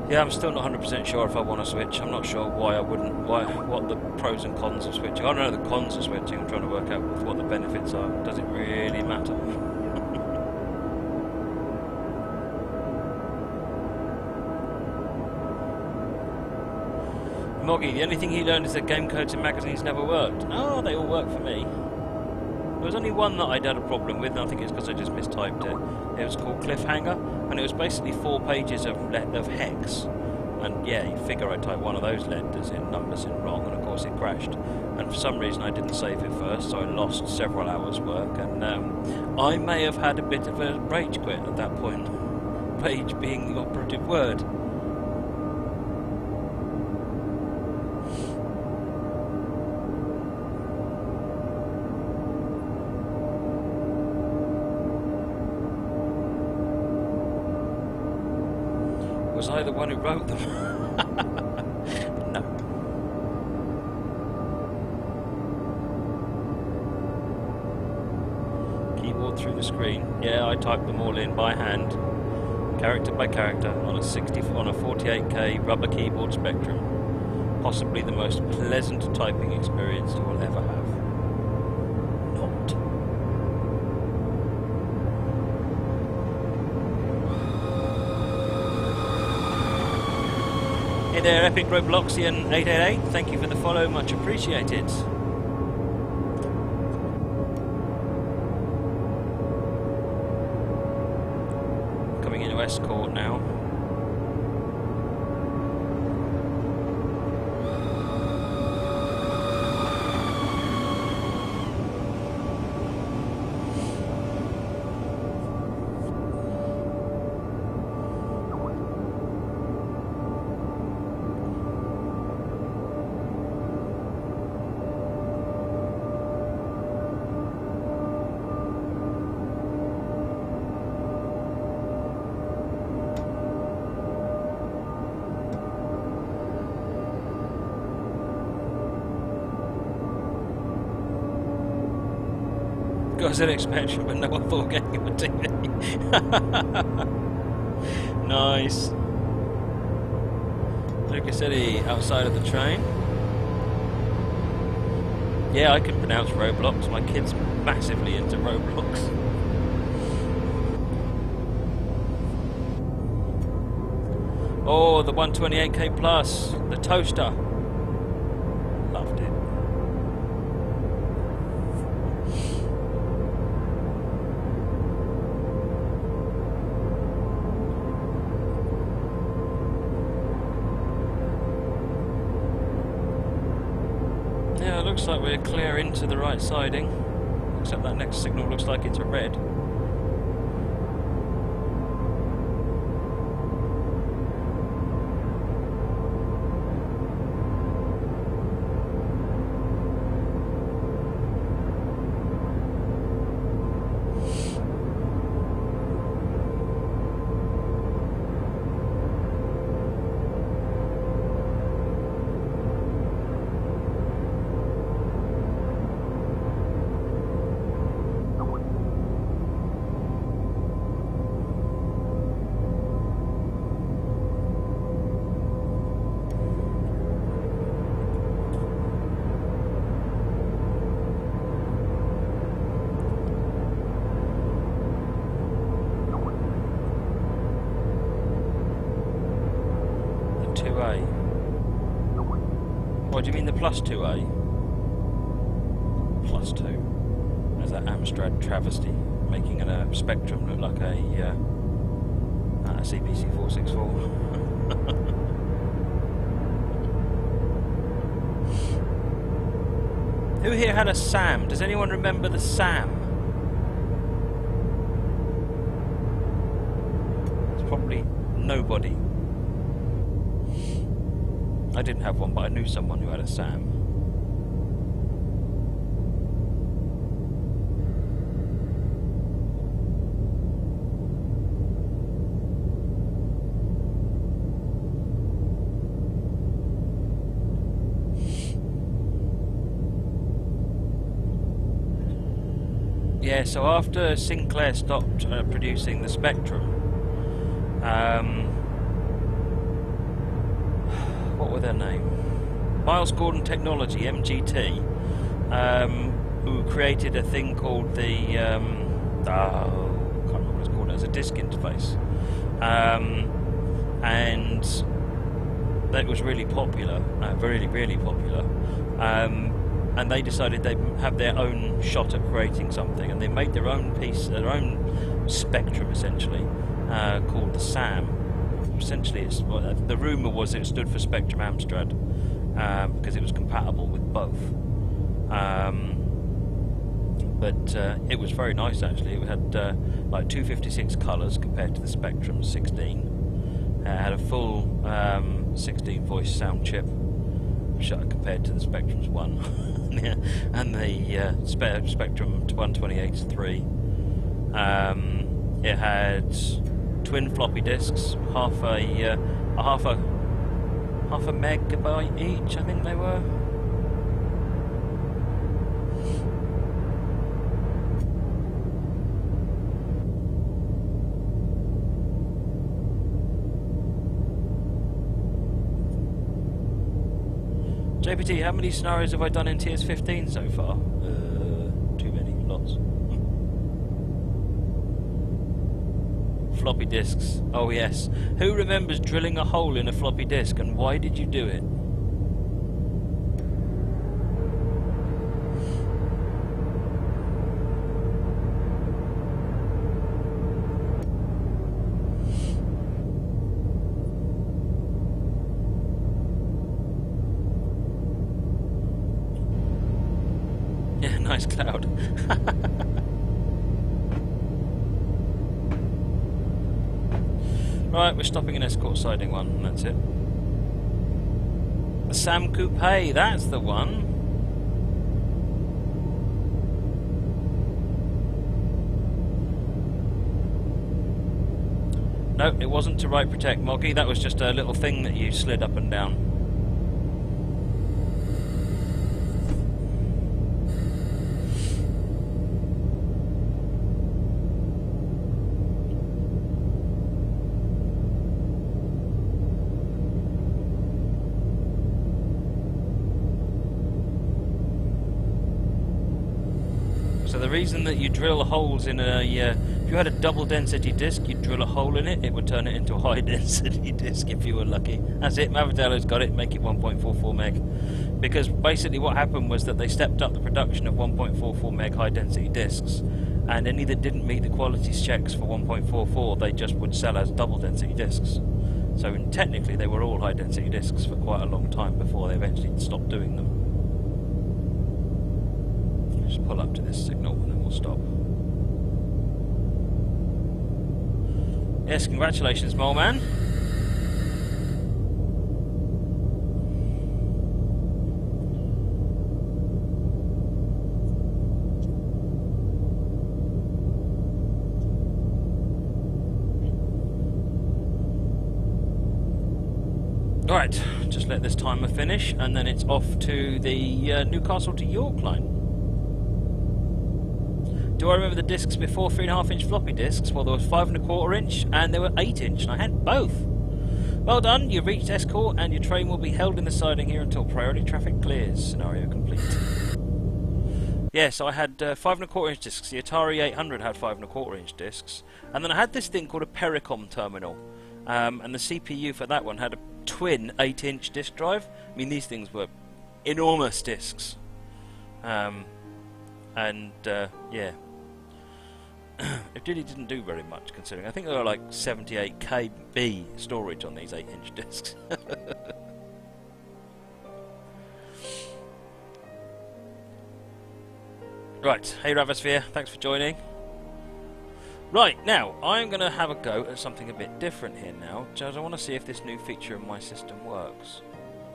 Yeah, I'm still not 100% sure if I want to switch. I'm not sure why I wouldn't. What the pros and cons of switching. I don't know the cons of switching. I'm trying to work out what the benefits are. Does it really matter? Moggy, the only thing he learned is that game codes in magazines never worked. No, they all work for me. There was only one that I'd had a problem with, and I think it's because I just mistyped it. It was called Cliffhanger, and it was basically 4 pages of hex. And yeah, you figure I typed one of those letters in, numbers in wrong, and of course it crashed. And for some reason I didn't save it first, so I lost several hours' work, and I may have had a bit of a rage quit at that point. Rage being the operative word. Was I the one who wrote them? No. Keyboard through the screen. Yeah, I typed them all in by hand, character by character, on a 48K rubber keyboard Spectrum. Possibly the most pleasant typing experience you will ever have. Not. Hey there, Epic Robloxian 888. Thank you for the follow, much appreciated. Coming into Escort now. ZX Spectrum, but no one thought getting him a TV. Nice. Lucas Eddy outside of the train. Yeah, I can pronounce Roblox. My kid's massively into Roblox. Oh, the 128K plus, the toaster. Loved it. Looks like we're clear into the right siding, except that next signal looks like it's a red. What do you mean the plus 2A? Plus 2. There's that Amstrad travesty, making a Spectrum look like a CPC 464. Who here had a SAM? Does anyone remember the SAM? It's probably nobody. I didn't have one, but I knew someone who had a SAM. Yeah, so after Sinclair stopped producing the Spectrum, what were their name? Miles Gordon Technology, MGT, who created a thing called the can't remember what it's called. It was a disk interface, and that was really popular, really popular. And they decided they'd have their own shot at creating something, and they made their own piece, their own Spectrum, essentially, called the SAM. Essentially, the rumour was it stood for Spectrum Amstrad, because it was compatible with both. But it was very nice, actually. It had like 256 colours compared to the Spectrum 16. It had a full 16 voice sound chip, compared to the Spectrum's 1. Yeah, and the Spectrum 128's 3. It had twin floppy disks, half a megabyte each, I think they were. JPT, how many scenarios have I done in TS15 so far? Too many, lots. Floppy disks. Oh yes. Who remembers drilling a hole in a floppy disk, and why did you do it? Yeah, nice cloud. Right, we're stopping an escort siding one, and that's it. The Sam Coupe, that's the one. No, it wasn't to right protect Moggy, that was just a little thing that you slid up and down. So the reason that you drill holes in a, if you had a double density disc, you'd drill a hole in it, it would turn it into a high density disc if you were lucky. That's it, Mavadello's got it, make it 1.44 meg. Because basically what happened was that they stepped up the production of 1.44 meg high density discs, and any that didn't meet the quality checks for 1.44, they just would sell as double density discs. So technically they were all high density discs for quite a long time before they eventually stopped doing them. Just pull up to this signal and then we'll stop. Yes, congratulations, mole man. Right, just let this timer finish and then it's off to the Newcastle to York line. Do I remember the discs before 3.5 inch floppy discs? Well, there was 5.25 inch and there were 8 inch, and I had both. Well done, you've reached Escort and your train will be held in the siding here until priority traffic clears. Scenario complete. Yes, I had 5.25 inch discs. The Atari 800 had 5.25 inch discs. And then I had this thing called a Pericom terminal. And the CPU for that one had a twin 8 inch disc drive. I mean, these things were enormous discs. Yeah. It really didn't do very much, considering. I think there were like 78 KB storage on these 8 inch discs. Right, hey Ravosphere, thanks for joining. Right, now, I'm going to have a go at something a bit different here now, because I want to see if this new feature in my system works.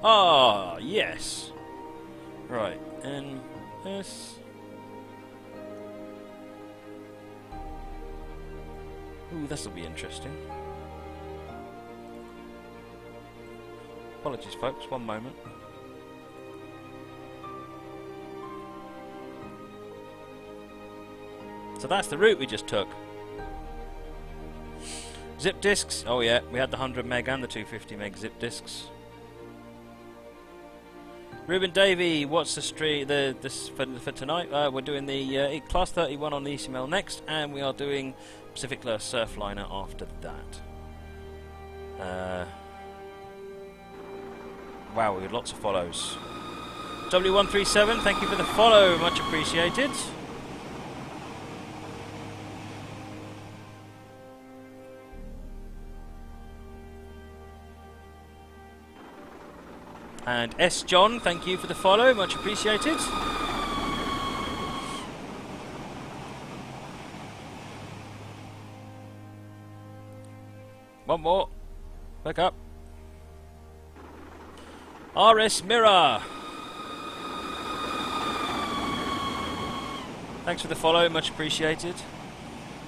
Ah, yes! Right, and this... Ooh, this'll be interesting. Apologies, folks, one moment. So that's the route we just took. Zip disks. Oh yeah, we had the 100 meg and the 250 meg zip disks. Ruben Davey, what's the for tonight? We're doing the Class 31 on the ECML next, and we are doing Pacific Surfliner after that. Wow, we had lots of follows. W137, thank you for the follow, much appreciated. And S. John, thank you for the follow, much appreciated. One more. Back up. RS Mirror. Thanks for the follow, much appreciated.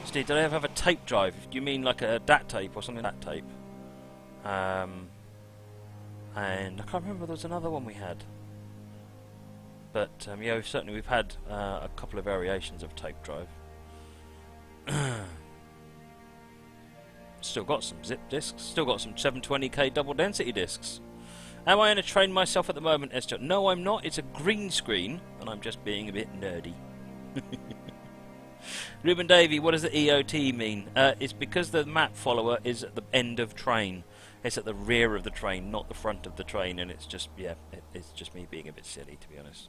Steve, did I ever have a tape drive? Do you mean like a DAT tape or something like that tape? And I can't remember, there was another one we had. But yeah, certainly we've had a couple of variations of tape drive. Still got some zip discs, still got some 720k double density discs. Am I going to train myself at the moment, Esther? No, I'm not. It's a green screen, and I'm just being a bit nerdy. Ruben Davey, what does the EOT mean? It's because the map follower is at the end of train. It's at the rear of the train, not the front of the train, and it's just, yeah, it's just me being a bit silly, to be honest.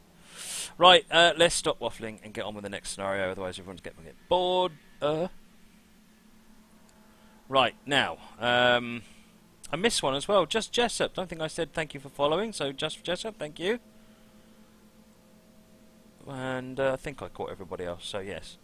Right, let's stop waffling and get on with the next scenario, otherwise everyone's going to get bored. Right, now, I missed one as well. Just Jessup. Don't think I said thank you for following, so just Jessup, thank you. And I think I caught everybody else, so yes.